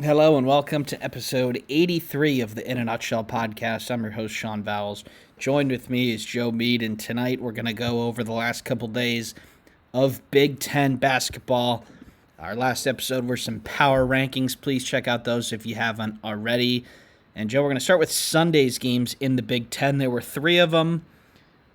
Hello and welcome to episode 83 of the In a Nutshell podcast. I'm your host, Sean Vowells. Joined with me is Joe Meade, and tonight we're going to go over the last couple days of Big Ten basketball. Our last episode were some power rankings. Please check out those if you haven't already. And Joe, we're going to start with Sunday's games in the Big Ten. There were three of them.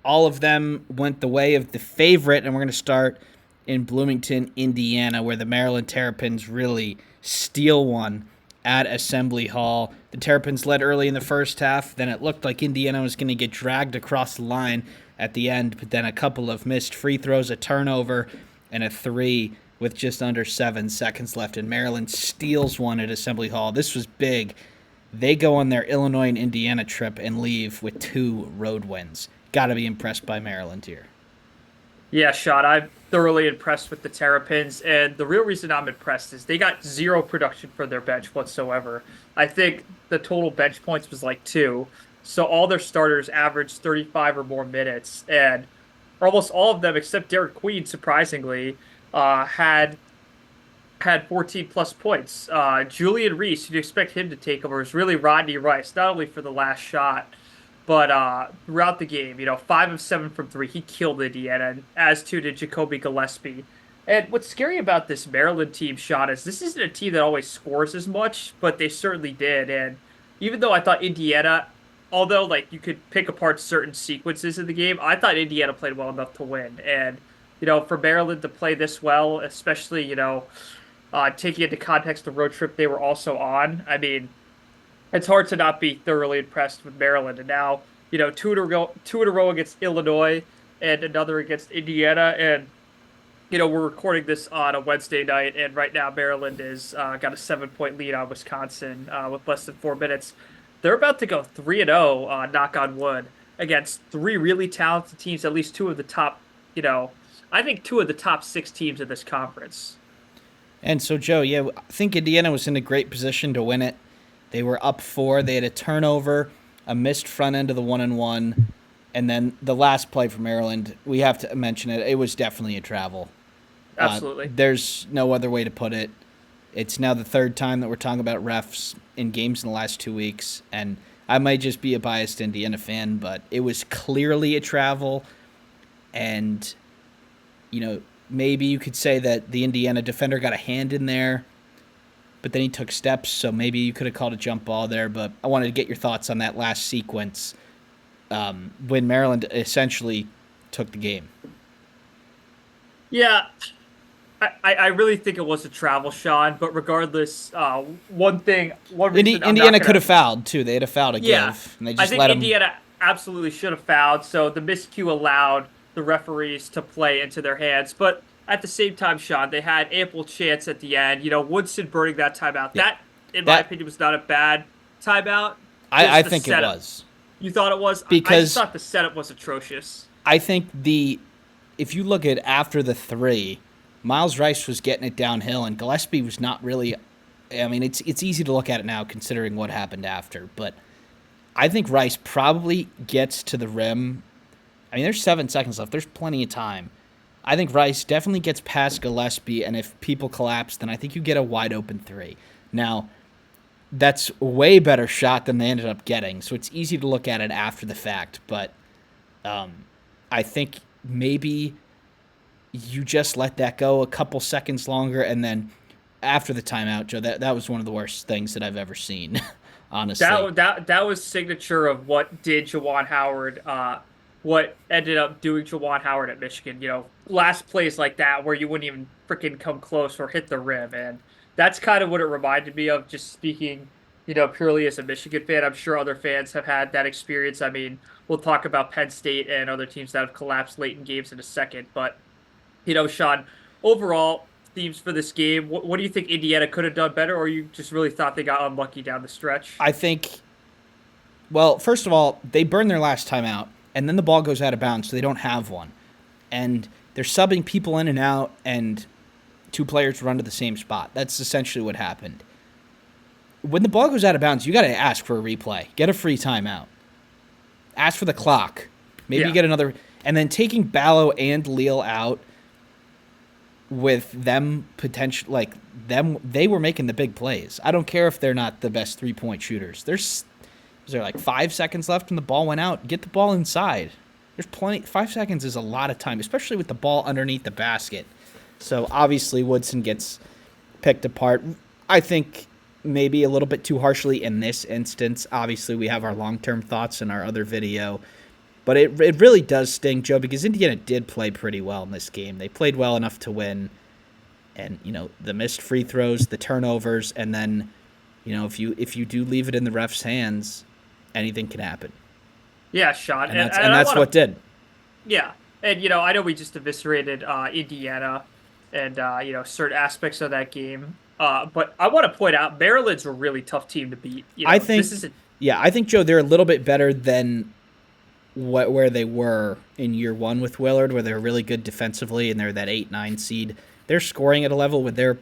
All of them went the way of the favorite, and we're going to start in Bloomington, Indiana, where the Maryland Terrapins really steal one at Assembly Hall. The Terrapins led early in the first half. Then it looked like Indiana was going to get dragged across the line at the end, but then a couple of missed free throws, a turnover, and a three with just under 7 seconds left. And Maryland steals one at Assembly Hall. This was big. They go on their Illinois and Indiana trip and leave with 2 road wins. Got to be impressed by Maryland here. Yeah, Sean, I'm thoroughly impressed with the Terrapins, and the real reason I'm impressed is they got zero production for their bench whatsoever. I think the total bench points was like 2, so all their starters averaged 35 or more minutes, and almost all of them, except Derek Queen, surprisingly, had 14 plus points. Julian Reese, you'd expect him to take over, is really Rodney Rice, not only for the last shot, but throughout the game, 5 of 7 from 3, he killed Indiana, and as too did Jacoby Gillespie. And what's scary about this Maryland team, Sean, is this isn't a team that always scores as much, but they certainly did. And even though I thought Indiana, although like you could pick apart certain sequences in the game, I thought Indiana played well enough to win. And for Maryland to play this well, especially taking into context the road trip they were also on, I mean, it's hard to not be thoroughly impressed with Maryland. And now, two in a row against Illinois and another against Indiana. And, we're recording this on a Wednesday night. And right now, Maryland is got a 7-point lead on Wisconsin with less than 4 minutes. They're about to go 3-0, knock on wood, against 3 really talented teams, at least 2 of the top, I think 2 of the top 6 teams in this conference. And so, Joe, I think Indiana was in a great position to win it. They were up 4. They had a turnover, a missed front end of the 1-and-1, and then the last play for Maryland, we have to mention it. It was definitely a travel. Absolutely. There's no other way to put it. It's now the third time that we're talking about refs in games in the last 2 weeks, and I might just be a biased Indiana fan, but it was clearly a travel, and, maybe you could say that the Indiana defender got a hand in there, but then he took steps, so maybe you could have called a jump ball there. But I wanted to get your thoughts on that last sequence when Maryland essentially took the game. Yeah, I really think it was a travel, Sean. But regardless, one reason Indiana could have fouled too. They had a foul to give, and they I just think let them. Indiana absolutely should have fouled. So the miscue allowed the referees to play into their hands, but at the same time, Sean, they had ample chance at the end. Woodson burning that timeout. Yeah. That, in my opinion, was not a bad timeout. I think it was. You thought it was? I Because just thought the setup was atrocious. I think if you look at after the 3, Miles Rice was getting it downhill, and Gillespie was not really. I mean, it's easy to look at it now considering what happened after, but I think Rice probably gets to the rim. I mean, there's 7 seconds left. There's plenty of time. I think Rice definitely gets past Gillespie, and if people collapse, then I think you get a wide-open 3. Now, that's a way better shot than they ended up getting, so it's easy to look at it after the fact, but I think maybe you just let that go a couple seconds longer, and then after the timeout, Joe, that was one of the worst things that I've ever seen, honestly. That was signature of what did Juwan Howard what ended up doing Juwan Howard at Michigan. Last plays like that where you wouldn't even freaking come close or hit the rim. And that's kind of what it reminded me of, just speaking, purely as a Michigan fan. I'm sure other fans have had that experience. I mean, we'll talk about Penn State and other teams that have collapsed late in games in a second. But, Sean, overall, themes for this game, what do you think Indiana could have done better, or you just really thought they got unlucky down the stretch? I think, well, first of all, they burned their last timeout. And then the ball goes out of bounds, so they don't have one. And they're subbing people in and out, and 2 players run to the same spot. That's essentially what happened. When the ball goes out of bounds, you got to ask for a replay. Get a free timeout. Ask for the clock. Maybe you get another. And then taking Ballo and Leal out with them they were making the big plays. I don't care if they're not the best 3-point shooters. Was there like 5 seconds left and the ball went out? Get the ball inside. There's plenty. 5 seconds is a lot of time, especially with the ball underneath the basket. So obviously Woodson gets picked apart. I think maybe a little bit too harshly in this instance. Obviously we have our long-term thoughts in our other video. But it really does sting, Joe, because Indiana did play pretty well in this game. They played well enough to win. And, the missed free throws, the turnovers, and then, if you do leave it in the ref's hands, anything can happen. Yeah, Sean. And that's what did. Yeah. And, I know we just eviscerated Indiana and, certain aspects of that game. But I want to point out Maryland's a really tough team to beat. I think, Joe, they're a little bit better than where they were in year one with Willard, where they're really good defensively and they're that 8-9 seed. They're scoring at a level where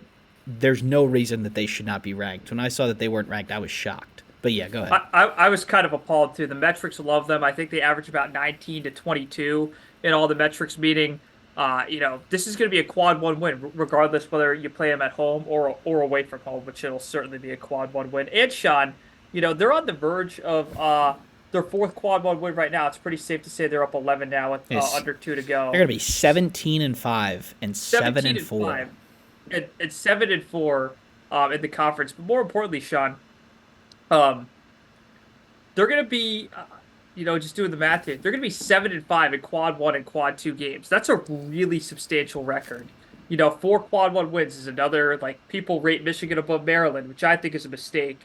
there's no reason that they should not be ranked. When I saw that they weren't ranked, I was shocked. But yeah, go ahead. I was kind of appalled too. The metrics love them. I think they average about 19 to 22 in all the metrics, meaning, this is going to be a quad 1 win, regardless whether you play them at home or away from home, which it'll certainly be a quad 1 win. And Sean, they're on the verge of their fourth quad 1 win right now. It's pretty safe to say they're up 11 now with under 2 to go. They're going to be 17-5 and 7-4. And 7-4 in the conference. But more importantly, Sean, they're going to be, just doing the math here. They're going to be 7-5 in quad 1 and quad 2 games. That's a really substantial record. 4 quad 1 wins is another, people rate Michigan above Maryland, which I think is a mistake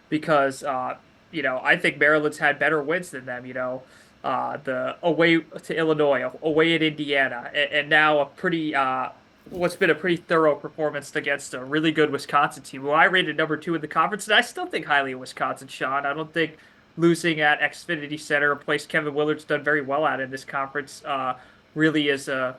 because, I think Maryland's had better wins than them, the away to Illinois, away at Indiana, and now a pretty, what's been a pretty thorough performance against a really good Wisconsin team, who I rated number 2 in the conference, and I still think highly of Wisconsin, Sean. I don't think losing at Xfinity Center, a place Kevin Willard's done very well at in this conference, really is a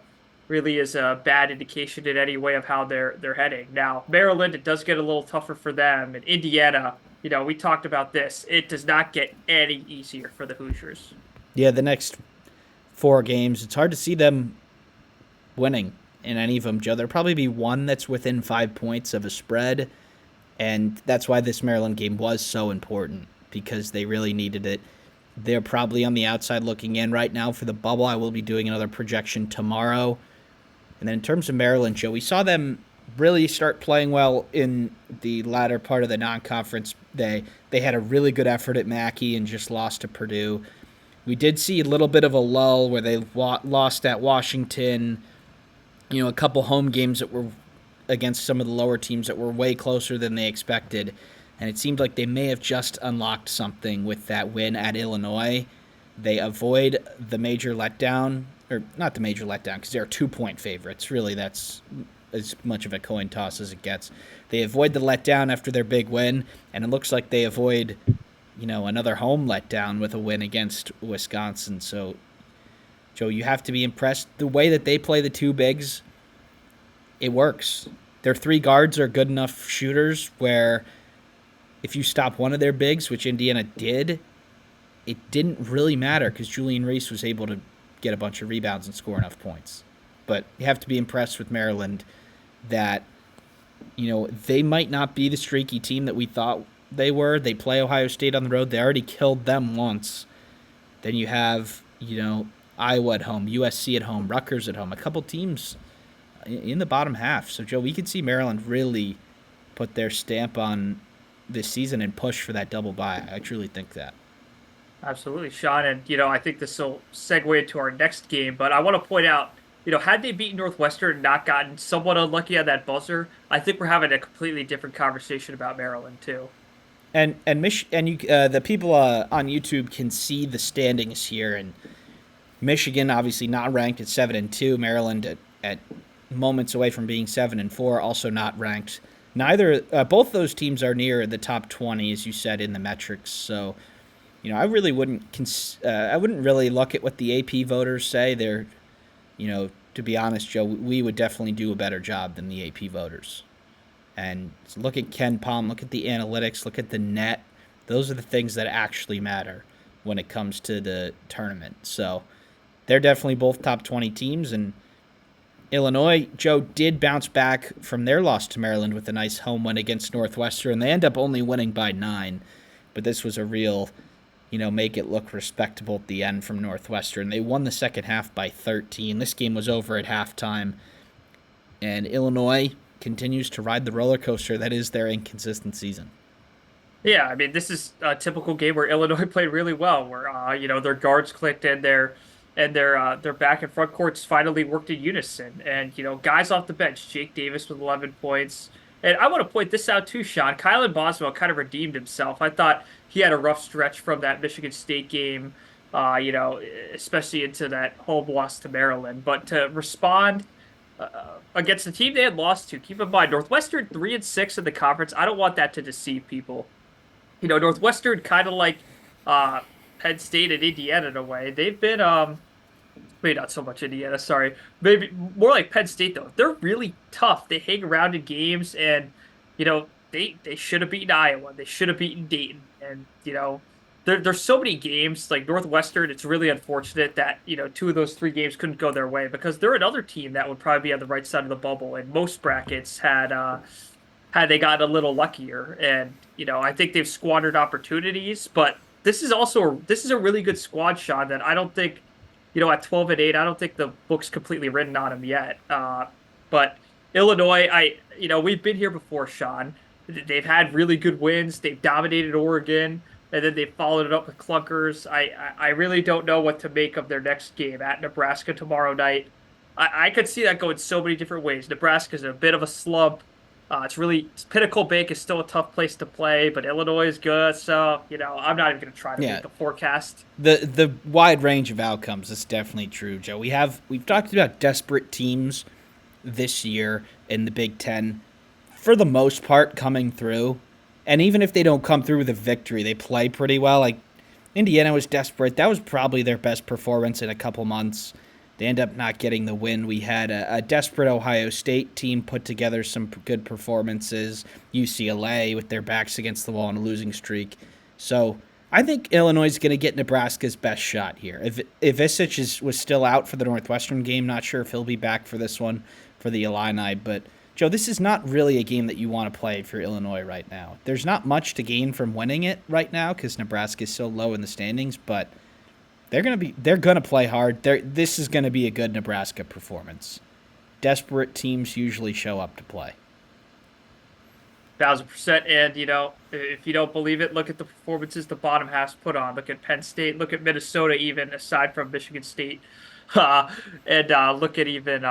bad indication in any way of how they're heading. Now, Maryland, it does get a little tougher for them, and Indiana, we talked about this. It does not get any easier for the Hoosiers. Yeah, the next 4 games, it's hard to see them winning in any of them, Joe. There'll probably be one that's within 5 points of a spread, and that's why this Maryland game was so important, because they really needed it. They're probably on the outside looking in right now for the bubble. I will be doing another projection tomorrow. And then in terms of Maryland, Joe, we saw them really start playing well in the latter part of the non-conference. They had a really good effort at Mackey and just lost to Purdue. We did see a little bit of a lull where they lost at Washington, a couple home games that were against some of the lower teams that were way closer than they expected. And it seemed like they may have just unlocked something with that win at Illinois. They avoid the major letdown, or not the major letdown, because they're 2-point favorites. Really, that's as much of a coin toss as it gets. They avoid the letdown after their big win, and it looks like they avoid, another home letdown with a win against Wisconsin. So, Joe, you have to be impressed. The way that they play the 2 bigs, it works. Their 3 guards are good enough shooters where if you stop one of their bigs, which Indiana did, it didn't really matter because Julian Reese was able to get a bunch of rebounds and score enough points. But you have to be impressed with Maryland that, they might not be the streaky team that we thought they were. They play Ohio State on the road. They already killed them once. Then you have, Iowa at home, USC at home, Rutgers at home, a couple teams in the bottom half. So, Joe, we could see Maryland really put their stamp on this season and push for that double bye. I truly think that. Absolutely, Sean. And, I think this will segue into our next game. But I want to point out, had they beaten Northwestern and not gotten somewhat unlucky on that buzzer, I think we're having a completely different conversation about Maryland, too. And the people on YouTube can see the standings here. And Michigan, obviously not ranked at 7-2. Maryland at moments away from being 7-4, also not ranked. Both those teams are near the top 20, as you said, in the metrics. So, I really wouldn't really look at what the AP voters say. They're, to be honest, Joe, we would definitely do a better job than the AP voters. And look at Ken Palm, look at the analytics, look at the net. Those are the things that actually matter when it comes to the tournament. So they're definitely both top 20 teams, and Illinois, Joe, did bounce back from their loss to Maryland with a nice home win against Northwestern. They end up only winning by 9, but this was a real, make it look respectable at the end from Northwestern. They won the second half by 13. This game was over at halftime, and Illinois continues to ride the roller coaster that is their inconsistent season. Yeah, I mean, this is a typical game where Illinois played really well, where their guards clicked and their back and front courts finally worked in unison. And guys off the bench, Jake Davis with 11 points. And I want to point this out too, Sean. Kylan Boswell kind of redeemed himself. I thought he had a rough stretch from that Michigan State game, especially into that home loss to Maryland. But to respond against the team they had lost to, keep in mind Northwestern 3-6 in the conference. I don't want that to deceive people. Northwestern kind of like Penn State and Indiana in a way. They've been maybe not so much Indiana, sorry. Maybe more like Penn State though. They're really tough. They hang around in games and they should have beaten Iowa. They should have beaten Dayton. And there's so many games like Northwestern, it's really unfortunate that, two of those three games couldn't go their way because they're another team that would probably be on the right side of the bubble and most brackets had they gotten a little luckier. And I think they've squandered opportunities, but this is a really good squad, Sean, that I don't think, at 12-8, I don't think the book's completely written on them yet. But Illinois, we've been here before, Sean. They've had really good wins. They've dominated Oregon, and then they followed it up with clunkers. I really don't know what to make of their next game at Nebraska tomorrow night. I could see that going so many different ways. Nebraska's in a bit of a slump. Pinnacle Bank is still a tough place to play, but Illinois is good. So, I'm not even going to try to make a forecast. The wide range of outcomes is definitely true, Joe. We've talked about desperate teams this year in the Big Ten, for the most part, coming through. And even if they don't come through with a victory, they play pretty well. Like, Indiana was desperate. That was probably their best performance in a couple months. They end up not getting the win. We had a desperate Ohio State team put together some good performances. UCLA with their backs against the wall on a losing streak. So I think Illinois is going to get Nebraska's best shot here. If Isich was still out for the Northwestern game, not sure if he'll be back for this one for the Illini. But, Joe, this is not really a game that you want to play for Illinois right now. There's not much to gain from winning it right now because Nebraska is so low in the standings, but they're gonna play hard. This is gonna be a good Nebraska performance. Desperate teams usually show up to play. 1,000%. And if you don't believe it, look at the performances the bottom half's put on. Look at Penn State. Look at Minnesota, even aside from Michigan State, and look at even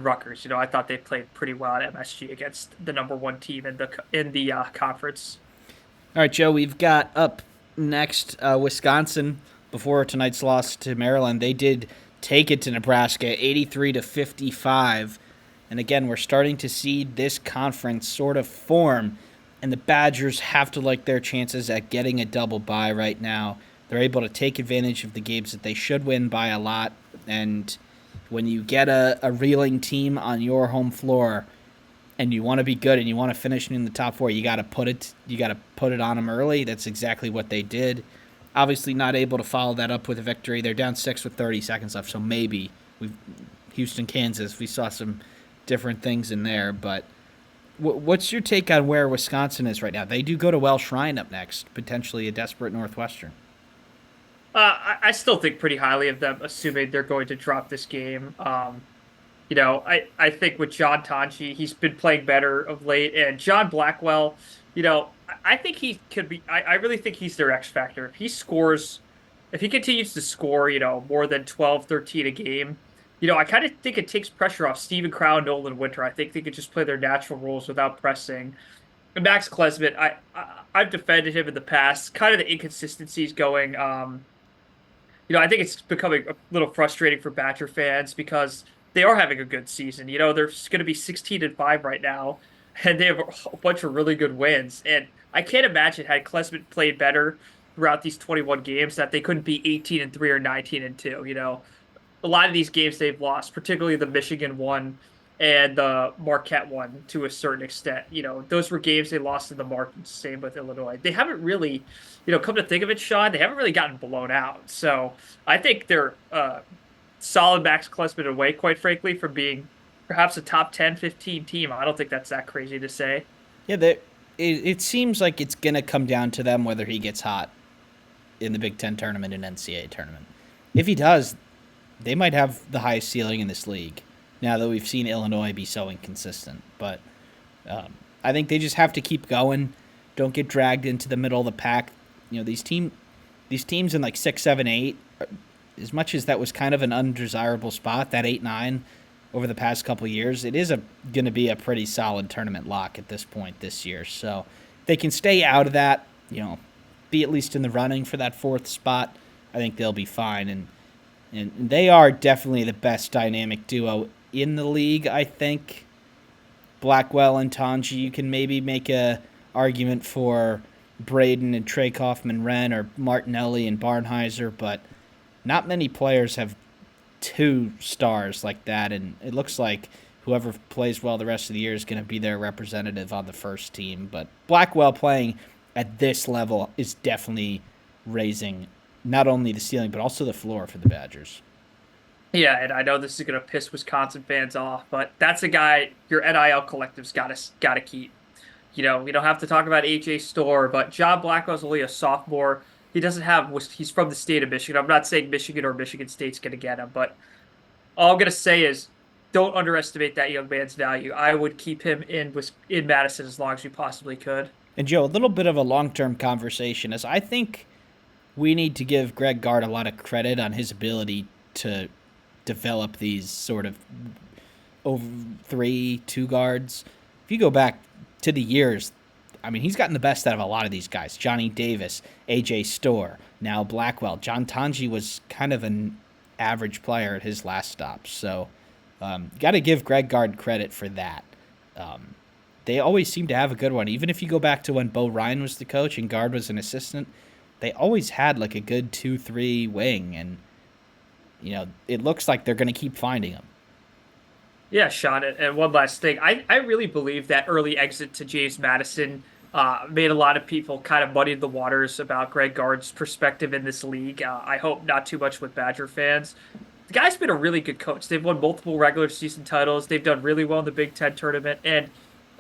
Rutgers. I thought they played pretty well at MSG against the number one team in the conference. All right, Joe. We've got up next Wisconsin. Before tonight's loss to Maryland, they did take it to Nebraska, 83-55. And again, we're starting to see this conference sort of form, and the Badgers have to like their chances at getting a double bye right now. They're able to take advantage of the games that they should win by a lot, and when you get a reeling team on your home floor, and you want to be good and you want to finish in the top four, you got to put it on them early. That's exactly what they did. Obviously not able to follow that up with a victory. They're down 6 with 30 seconds left, so maybe Houston, Kansas, we saw some different things in there. But what's your take on where Wisconsin is right now? They do go to Welsh Ryan up next, potentially a desperate Northwestern. I still think pretty highly of them, assuming they're going to drop this game. I think with John Tonji, he's been playing better of late, and John Blackwell, I think he could be. I really think he's their X factor. If he continues to score, more than 12, 13 a game, I kind of think it takes pressure off Stephen Crown, Nolan Winter. I think they could just play their natural roles without pressing. And Max Klesmit, I've defended him in the past. Kind of the inconsistencies going. I think it's becoming a little frustrating for Badger fans because they are having a good season. They're going to be 16-5 right now, and they have a bunch of really good wins. And I can't imagine had Klesmit played better throughout these 21 games that they couldn't be 18-3 or 19-2. A lot of these games they've lost, particularly the Michigan one and the Marquette one to a certain extent. Those were games they lost in the market. Same with Illinois. They haven't really, come to think of it, Sean, they haven't really gotten blown out. So I think they're solid Max Klessman away, quite frankly, from being perhaps a top 10, 15 team. I don't think that's that crazy to say. Yeah, it seems like it's going to come down to them whether he gets hot in the Big Ten tournament and NCAA tournament. If he does, they might have the highest ceiling in this league. Now that we've seen Illinois be so inconsistent, but I think they just have to keep going. Don't get dragged into the middle of the pack. You know these teams in like 6, 7, 8. As much as that was kind of an undesirable spot, that 8, 9 over the past couple of years, it is going to be a pretty solid tournament lock at this point this year. So if they can stay out of that, be at least in the running for that 4th spot, I think they'll be fine. And they are definitely the best dynamic duo in the league, I think. Blackwell and Tanji, you can maybe make a argument for Braden and Trey Kaufman-Renn or Martinelli and Barnheiser, but not many players have 2 stars like that, and it looks like whoever plays well the rest of the year is going to be their representative on the first team. But Blackwell playing at this level is definitely raising not only the ceiling but also the floor for the Badgers. Yeah, and I know this is gonna piss Wisconsin fans off, but that's a guy your NIL collective's gotta keep. We don't have to talk about AJ Storr, but John Blackwell's only a sophomore. He's from the state of Michigan. I'm not saying Michigan or Michigan State's gonna get him, but all I'm gonna say is don't underestimate that young man's value. I would keep him in Madison as long as you possibly could. And Joe, a little bit of a long-term conversation, as I think we need to give Greg Gard a lot of credit on his ability to develop these sort of over 3-2 guards. If you go back to the years, I mean, he's gotten the best out of a lot of these guys. Johnny Davis, AJ Storr, now Blackwell. John Tanji was kind of an average player at his last stop. So got to give Greg Gard credit for that. They always seem to have a good one. Even if you go back to when Bo Ryan was the coach and Gard was an assistant, they always had like a good 2-3 wing. And, it looks like they're going to keep finding them. Yeah, Sean, and one last thing. I really believe that early exit to James Madison made a lot of people kind of muddy the waters about Greg Gard's perspective in this league. I hope not too much with Badger fans. The guy's been a really good coach. They've won multiple regular season titles. They've done really well in the Big Ten tournament. And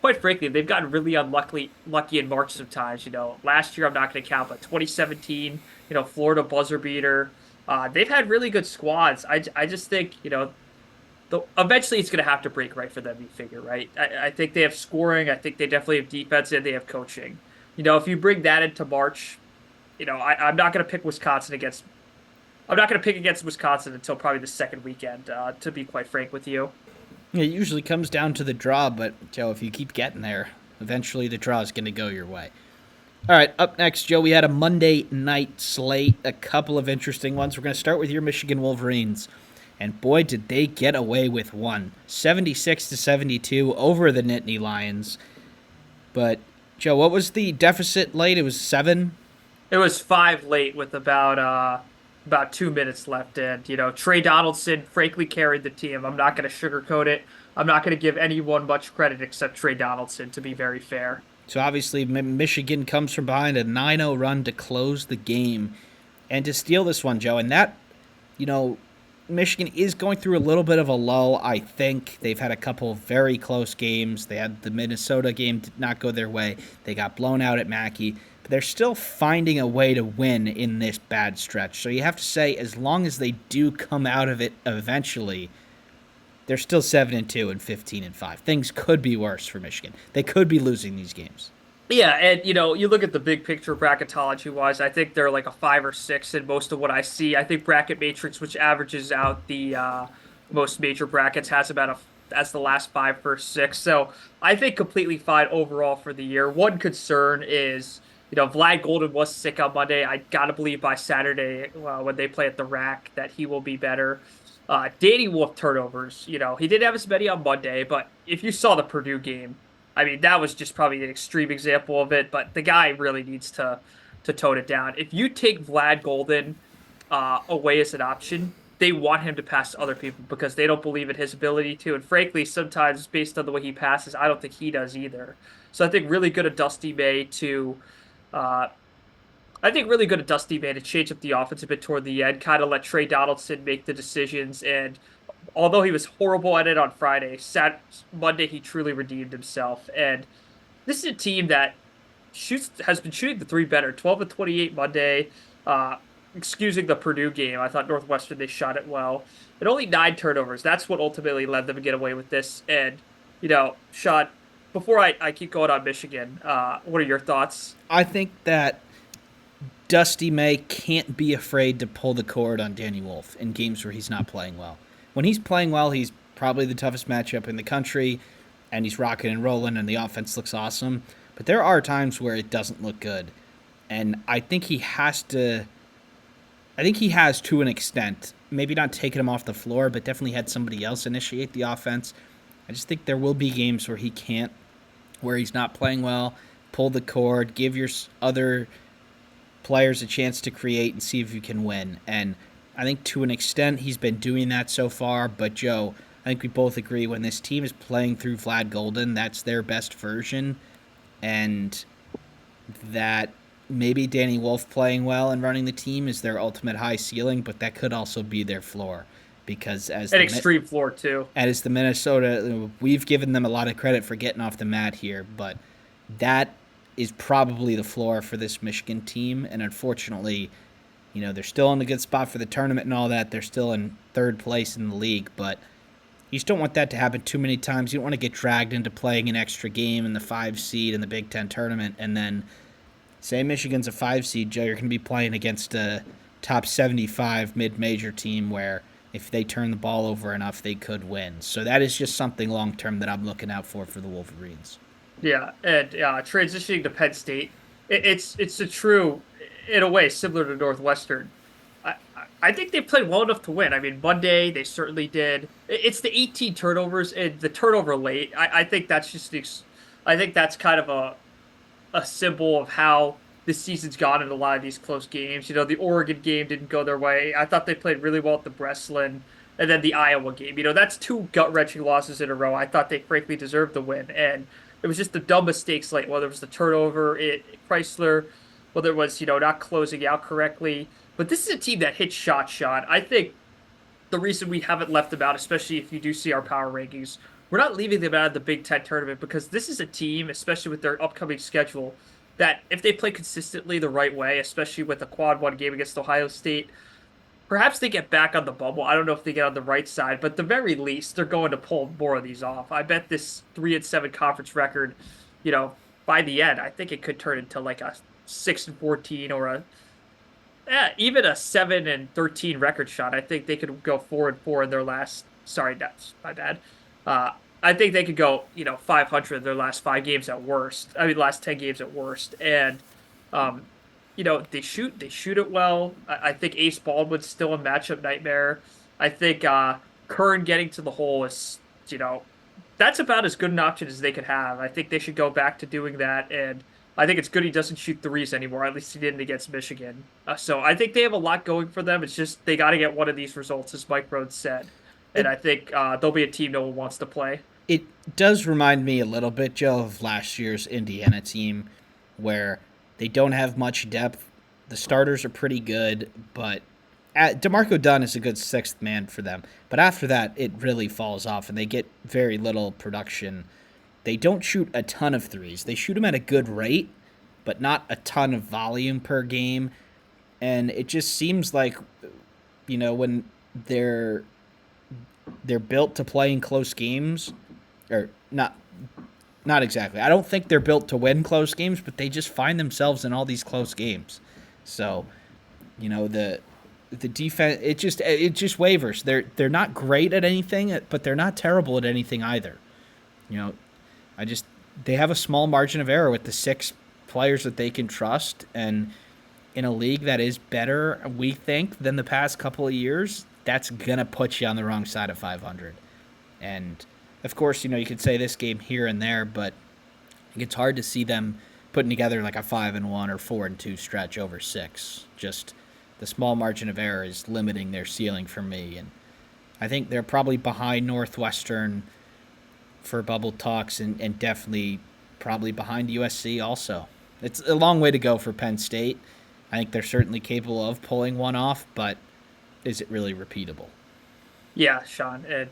quite frankly, they've gotten really lucky in March sometimes. Last year, I'm not going to count, but 2017, Florida buzzer beater. They've had really good squads. I just think, eventually it's going to have to break right for them, you figure, right? I think they have scoring. I think they definitely have defense, and they have coaching. If you bring that into March, I'm not going to pick Wisconsin against. I'm not going to pick against Wisconsin until probably the second weekend, to be quite frank with you. It usually comes down to the draw, but, Joe, if you keep getting there, eventually the draw is going to go your way. All right, up next, Joe, we had a Monday night slate, a couple of interesting ones. We're going to start with your Michigan Wolverines. And boy, did they get away with one. 76-72 over the Nittany Lions. But, Joe, what was the deficit late? It was 7? It was 5 late with about 2 minutes left. And, Trey Donaldson frankly carried the team. I'm not going to sugarcoat it. I'm not going to give anyone much credit except Trey Donaldson, to be very fair. So, obviously, Michigan comes from behind a 9-0 run to close the game and to steal this one, Joe. And that, Michigan is going through a little bit of a lull, I think. They've had a couple very close games. They had the Minnesota game did not go their way. They got blown out at Mackey. But they're still finding a way to win in this bad stretch. So you have to say, as long as they do come out of it eventually, they're still 7-2 and 15-5. Things could be worse for Michigan. They could be losing these games. Yeah, and you look at the big picture bracketology wise, I think they're like a 5 or 6 in most of what I see. I think Bracket Matrix, which averages out the most major brackets, has that's the last 5 first 6. So I think completely fine overall for the year. One concern is, Vlad Golden was sick on Monday. I gotta believe by Saturday when they play at the Rack that he will be better. Danny Wolf turnovers. He didn't have as many on Monday, but if you saw the Purdue game, I mean, that was just probably an extreme example of it, but the guy really needs to tone it down. If you take Vlad Golden away as an option, they want him to pass to other people because they don't believe in his ability to. And frankly, sometimes based on the way he passes, I don't think he does either. So I think really good of Dusty May to I think really good at Dusty May to change up the offense a bit toward the end, kind of let Trey Donaldson make the decisions. And although he was horrible at it on Friday, Monday he truly redeemed himself. And this is a team that shoots has been shooting the three better. 12 of 28 Monday. Uh, Excusing the Purdue game, I thought Northwestern they shot it well. And only 9 turnovers. That's what ultimately led them to get away with this. And Sean, before I keep going on Michigan, what are your thoughts? I think that Dusty May can't be afraid to pull the cord on Danny Wolf in games where he's not playing well. When he's playing well, he's probably the toughest matchup in the country, and he's rocking and rolling, and the offense looks awesome. But there are times where it doesn't look good, and I think he has to. I think he has to an extent. Maybe not taking him off the floor, but definitely had somebody else initiate the offense. I just think there will be games where he can't, where he's not playing well. Pull the cord, give your other players a chance to create and see if you can win. And I think to an extent he's been doing that so far. But Joe, I think we both agree when this team is playing through Vlad Golden, that's their best version. And that maybe Danny Wolf playing well and running the team is their ultimate high ceiling, but that could also be their floor. Because An extreme floor too. As the Minnesota, we've given them a lot of credit for getting off the mat here, but that is probably the floor for this Michigan team. And unfortunately, they're still in a good spot for the tournament and all that. They're still in third place in the league, but you just don't want that to happen too many times. You don't want to get dragged into playing an extra game in the 5 seed in the Big Ten tournament, and then say Michigan's a 5 seed, Joe, you're going to be playing against a top 75 mid-major team where if they turn the ball over enough, they could win. So that is just something long-term that I'm looking out for the Wolverines. Yeah, and transitioning to Penn State, it's a true, in a way, similar to Northwestern. I think they played well enough to win. I mean, Monday they certainly did. It's the 18 turnovers and the turnover late. I think that's I think that's kind of a symbol of how this season's gone in a lot of these close games. The Oregon game didn't go their way. I thought they played really well at the Breslin, and then the Iowa game. That's two gut-wrenching losses in a row. I thought they frankly deserved the win, and it was just the dumb mistakes late. Whether it was the turnover at Chrysler, whether it was not closing out correctly. But this is a team that hits shot. I think the reason we haven't left them out, especially if you do see our power rankings, we're not leaving them out of the Big Ten tournament because this is a team, especially with their upcoming schedule, that if they play consistently the right way, especially with a quad one game against Ohio State, perhaps they get back on the bubble. I don't know if they get on the right side, but at the very least, they're going to pull more of these off. I bet this 3-7 conference record, by the end, I think it could turn into like a 6-14 or even a 7-13 record shot. I think they could go 4-4 in their last. Sorry, that's my bad. I think they could go 500 in their last 5 games at worst. I mean, last 10 games at worst, and they shoot it well. I think Ace Baldwin's still a matchup nightmare. I think Curran getting to the hole is that's about as good an option as they could have. I think they should go back to doing that, and I think it's good he doesn't shoot threes anymore. At least he didn't against Michigan. So I think they have a lot going for them. It's just they got to get one of these results, as Mike Rhodes said. And I think they'll be a team no one wants to play. It does remind me a little bit, Joe, of last year's Indiana team where they don't have much depth. The starters are pretty good, but DeMarco Dunn is a good sixth man for them. But after that, it really falls off, and they get very little production. They don't shoot a ton of threes. They shoot them at a good rate, but not a ton of volume per game. And it just seems like, when they're built to play in close games, or not exactly. I don't think they're built to win close games, but they just find themselves in all these close games. So, the defense it just wavers. They're not great at anything, but they're not terrible at anything either. They have a small margin of error with the 6 players that they can trust, and in a league that is better, we think, than the past couple of years, that's gonna put you on the wrong side of 500. And of course, you could say this game here and there, but it's hard to see them putting together like a 5-1 or 4-2 stretch over 6. Just the small margin of error is limiting their ceiling for me, and I think they're probably behind Northwestern for bubble talks, and definitely probably behind USC also. It's a long way to go for Penn State. I think they're certainly capable of pulling one off, but is it really repeatable? Yeah, Sean, and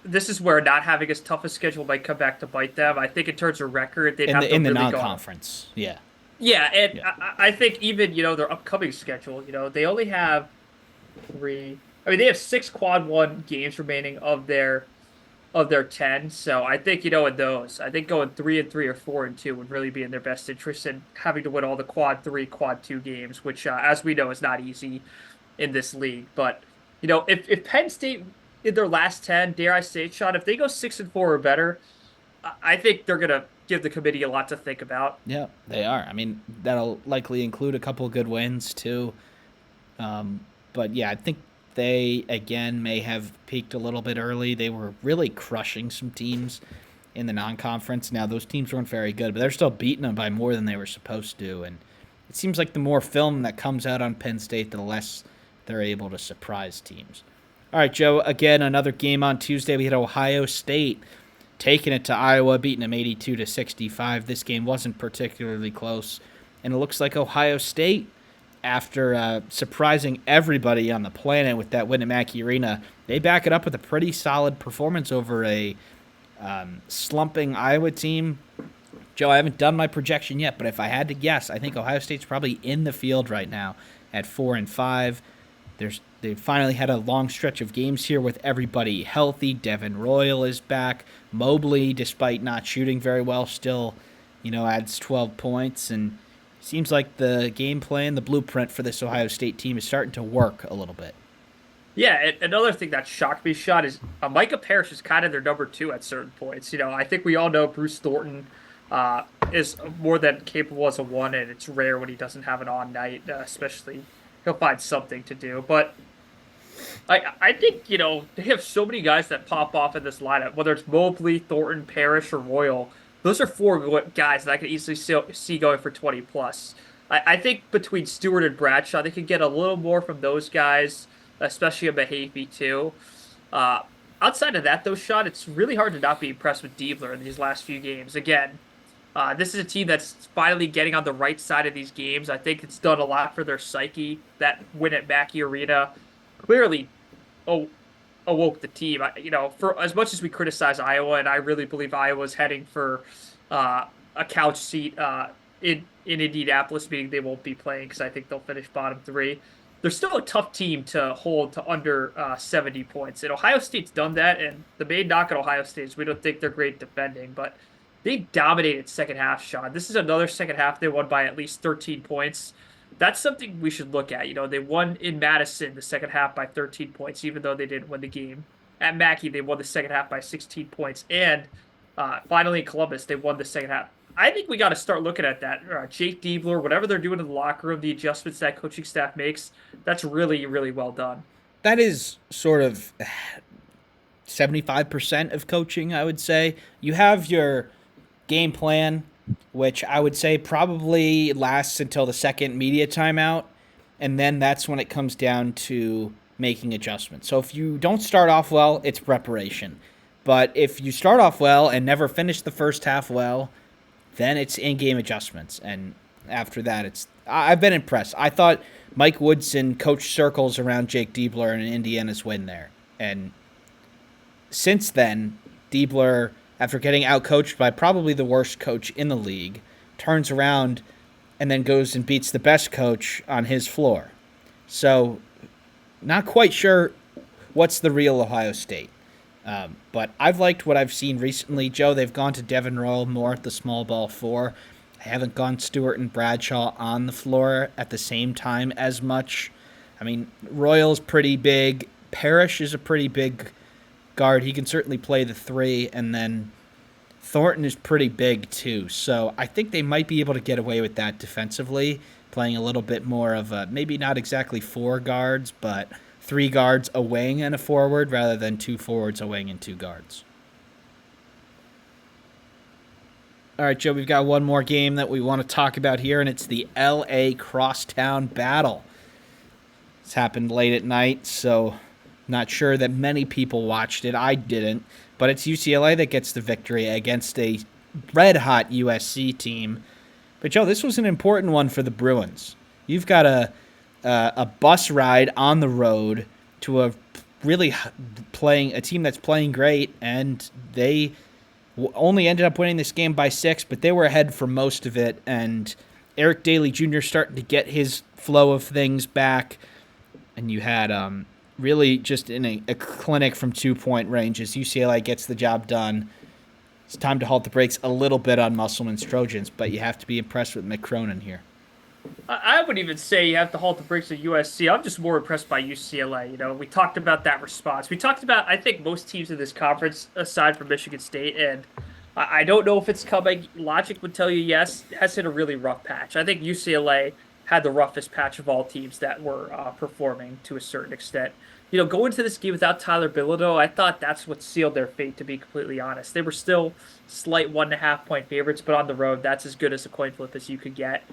this is where not having as tough a schedule might come back to bite them. I think in terms of record, they'd In have the to in the really non go. conference, yeah, Yeah, and yeah. I think even their upcoming schedule, they only have three. I mean, they have six quad one games remaining of their 10. So I think in those, I think going 3-3 or 4-2 would really be in their best interest, and having to win all the quad three, quad two games, which as we know is not easy in this league. But if Penn State in their last 10, dare I say it, Sean, if they go 6-4 or better, I think they're gonna give the committee a lot to think about. Yeah, they are. I mean, that'll likely include a couple good wins too. But yeah, I think they again may have peaked a little bit early. They were really crushing some teams in the non-conference. Now those teams weren't very good, but they're still beating them by more than they were supposed to. And it seems like the more film that comes out on Penn State, the less they're able to surprise teams. All right, Joe. Again, another game on Tuesday. We had Ohio State taking it to Iowa, beating them 82-65. This game wasn't particularly close, and it looks like Ohio State, after surprising everybody on the planet with that win at Mackey Arena, they back it up with a pretty solid performance over a slumping Iowa team. Joe, I haven't done my projection yet, but if I had to guess, I think Ohio State's probably in the field right now at 4-5. They finally had a long stretch of games here with everybody healthy. Devin Royal is back. Mobley, despite not shooting very well, still, adds 12 points. And seems like the game plan, the blueprint for this Ohio State team is starting to work a little bit. Yeah, and another thing that shocked me, Sean, is Micah Parrish is kind of their number two at certain points. I think we all know Bruce Thornton is more than capable as a one, and it's rare when he doesn't have an on night, especially he'll find something to do. But I think they have so many guys that pop off in this lineup, whether it's Mobley, Thornton, Parrish, or Royal. Those are four guys that I could easily see going for 20 plus. I think between Stewart and Bradshaw, they could get a little more from those guys, especially a Mahaffey too. Uh, Outside of that, though, Sean, it's really hard to not be impressed with Diebler in these last few games. Again, this is a team that's finally getting on the right side of these games. I think it's done a lot for their psyche. That win at Mackey Arena clearly oh, awoke the team. For as much as we criticize Iowa, and I really believe Iowa's heading for a couch seat in Indianapolis, meaning they won't be playing because I think they'll finish bottom three. They're still a tough team to hold to under 70 points. And Ohio State's done that. And the main knock at Ohio State is we don't think they're great defending, but they dominated second half, Sean. This is another second half they won by at least 13 points. That's something we should look at. They won in Madison the second half by 13 points, even though they didn't win the game. At Mackey, they won the second half by 16 points. And finally in Columbus, they won the second half. I think we got to start looking at that. Jake Diebler, whatever they're doing in the locker room, the adjustments that coaching staff makes, that's really, really well done. That is sort of 75% of coaching, I would say. You have your game plan, which I would say probably lasts until the second media timeout, and then that's when it comes down to making adjustments. So if you don't start off well, it's preparation. But if you start off well and never finish the first half well, then it's in-game adjustments. And after that, I've been impressed. I thought Mike Woodson coached circles around Jake Diebler and Indiana's win there. And since then, Diebler, after getting outcoached by probably the worst coach in the league, turns around and then goes and beats the best coach on his floor. So, not quite sure what's the real Ohio State. But I've liked what I've seen recently. Joe, they've gone to Devin Royal more at the small ball four. They haven't gone Stewart and Bradshaw on the floor at the same time as much. I mean, Royal's pretty big. Parrish is a pretty big guard. He can certainly play the three. And then Thornton is pretty big too. So I think they might be able to get away with that defensively, playing a little bit more of maybe not exactly four guards, but three guards, a wing, and a forward, rather than two forwards, a wing, and two guards. All right, Joe, we've got one more game that we want to talk about here, and it's the L.A. Crosstown Battle. It's happened late at night, so not sure that many people watched it. I didn't, but it's UCLA that gets the victory against a red-hot USC team. But, Joe, this was an important one for the Bruins. You've got a bus ride on the road to a really playing a team that's playing great, and they only ended up winning this game by 6, but they were ahead for most of it. And Eric Daly Jr. starting to get his flow of things back, and you had really just in a clinic from 2 point range as UCLA gets the job done. It's time to halt the brakes a little bit on Musselman's Trojans, but you have to be impressed with McCronin here. I would even say you have to halt the brakes at USC. I'm just more impressed by UCLA. You know, we talked about that response. We talked about, I think, most teams in this conference, aside from Michigan State, and I don't know if it's coming. Logic would tell you yes, has hit a really rough patch. I think UCLA had the roughest patch of all teams that were performing to a certain extent. You know, going into this game without Tyler Bilodeau, I thought that's what sealed their fate, to be completely honest. They were still slight 1.5 point favorites, but on the road, that's as good as a coin flip as you could get.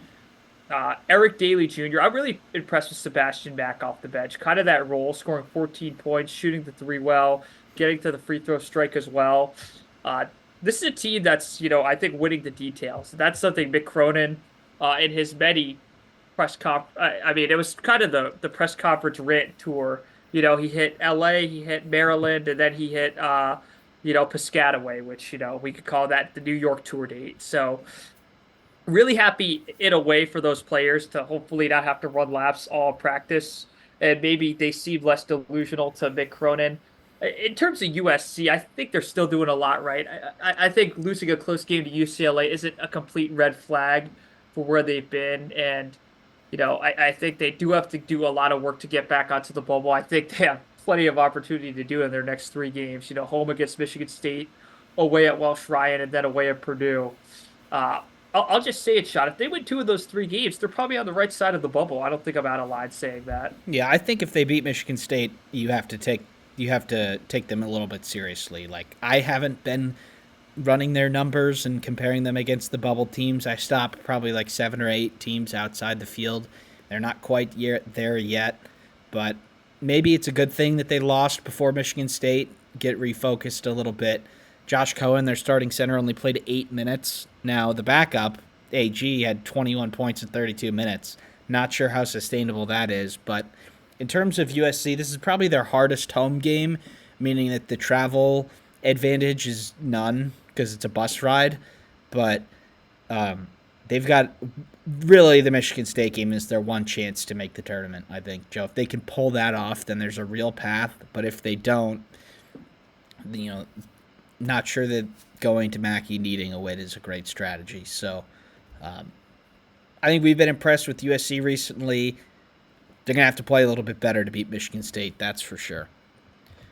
Eric Daly Jr. I'm really impressed with Sebastian Mack off the bench. Kind of that role, scoring 14 points, shooting the three well, getting to the free throw strike as well. Uh, this is a team that's, I think winning the details. That's something Mick Cronin in his many press I mean, it was kind of the press conference rant tour. You know, he hit L.A., he hit Maryland, and then he hit, Piscataway, which, we could call that the New York tour date. So really happy in a way for those players to hopefully not have to run laps all practice, and maybe they seem less delusional to Mick Cronin. In terms of USC, I think they're still doing a lot right. I think losing a close game to UCLA isn't a complete red flag for where they've been, and I think they do have to do a lot of work to get back onto the bubble. I think they have plenty of opportunity to do in their next 3 games. You know, home against Michigan State, away at Welsh Ryan, and then away at Purdue. Uh, I'll just say it, Sean. If they win 2 of those 3 games, they're probably on the right side of the bubble. I don't think I'm out of line saying that. Yeah, I think if they beat Michigan State, you have to take them a little bit seriously. Like, I haven't been running their numbers and comparing them against the bubble teams. I stopped probably like 7 or 8 teams outside the field. They're not quite there yet, but maybe it's a good thing that they lost before Michigan State, get refocused a little bit. Josh Cohen, their starting center, only played 8 minutes. Now, the backup, AG, had 21 points in 32 minutes. Not sure how sustainable that is, but in terms of USC, this is probably their hardest home game, meaning that the travel advantage is none because it's a bus ride. But they've got really the Michigan State game is their one chance to make the tournament, I think, Joe. If they can pull that off, then there's a real path. But if they don't, not sure that going to Mackey needing a win is a great strategy. So I think we've been impressed with USC recently. They're going to have to play a little bit better to beat Michigan State, that's for sure.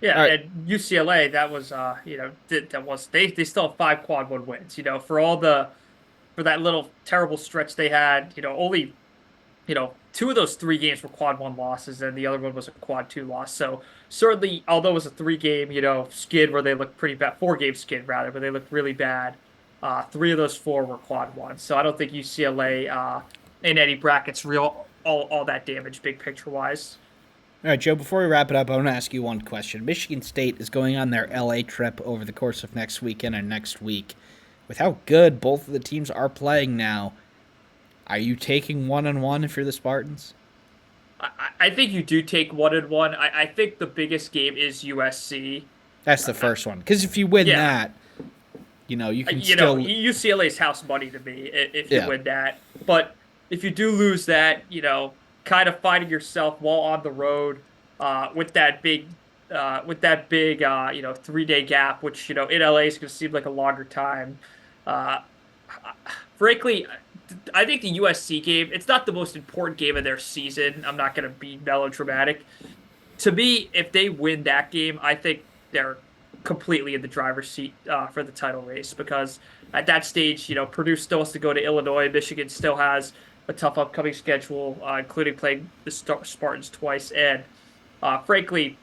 Yeah, All right. and UCLA, that was, they still have 5 quad 1 wins. For that little terrible stretch they had, only 2 of those 3 games were quad 1 losses, and the other one was a quad 2 loss. So certainly, although it was a 3 game, skid where they looked pretty bad, 4 game skid rather, where they looked really bad. 3 of those 4 were quad 1. So I don't think UCLA in any brackets real all that damage big picture wise. All right, Joe, before we wrap it up, I want to ask you one question. Michigan State is going on their LA trip over the course of next weekend and next week. With how good both of the teams are playing now, are you taking 1-1 if you're the Spartans? I think you do take 1-1. I think the biggest game is USC. That's the first one. Because if you win Yeah, that, you can still. UCLA's house money to me if you Yeah. win that. But if you do lose that, kind of finding yourself while on the road with that big 3-day gap, which in LA is going to seem like a longer time. Uh, Frankly, I think the USC game, it's not the most important game of their season. I'm not going to be melodramatic. To me, if they win that game, I think they're completely in the driver's seat for the title race, because at that stage, Purdue still has to go to Illinois. Michigan still has a tough upcoming schedule, including playing the Spartans twice. And frankly,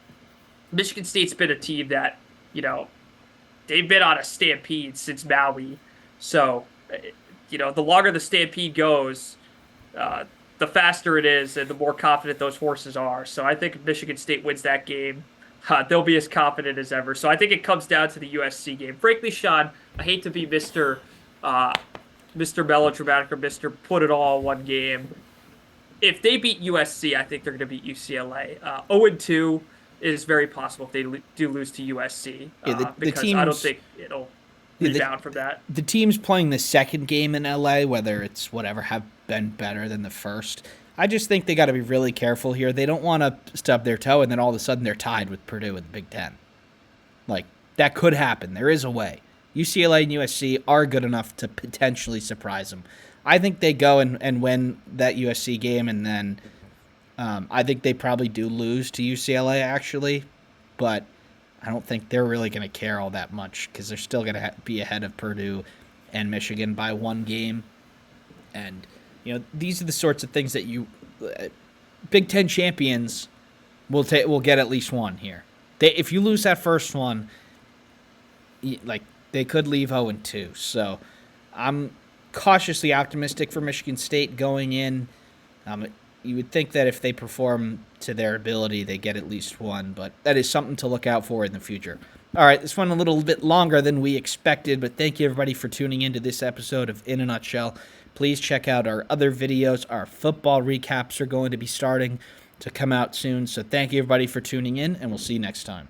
Michigan State's been a team that, they've been on a stampede since Maui. So, the longer the stampede goes, the faster it is and the more confident those horses are. So I think if Michigan State wins that game, they'll be as confident as ever. So I think it comes down to the USC game. Frankly, Sean, I hate to be Mr. Melodramatic or Mr. Put it all in one game. if they beat USC, I think they're going to beat UCLA. 0-2 is very possible if they do lose to USC, Yeah, the because I don't teams. think it'll Yeah, rebound from that. the teams playing the second game in LA, whether it's whatever, have been better than the first. I just think they got to be really careful here. They don't want to stub their toe and then all of a sudden they're tied with Purdue in the Big Ten. Like, that could happen. There is a way. UCLA and USC are good enough to potentially surprise them. I think they go and win that USC game, and then I think they probably do lose to UCLA, actually. But I don't think they're really going to care all that much because they're still going to be ahead of Purdue and Michigan by one game. And, these are the sorts of things that Big Ten champions will get at least one here. If you lose that first one, they could leave 0-2. So I'm cautiously optimistic for Michigan State going in. You would think that if they perform to their ability, they get at least one, but that is something to look out for in the future. All right, this went a little bit longer than we expected, but thank you everybody for tuning into this episode of In a Nutshell. Please check out our other videos. Our football recaps are going to be starting to come out soon, so thank you everybody for tuning in, and we'll see you next time.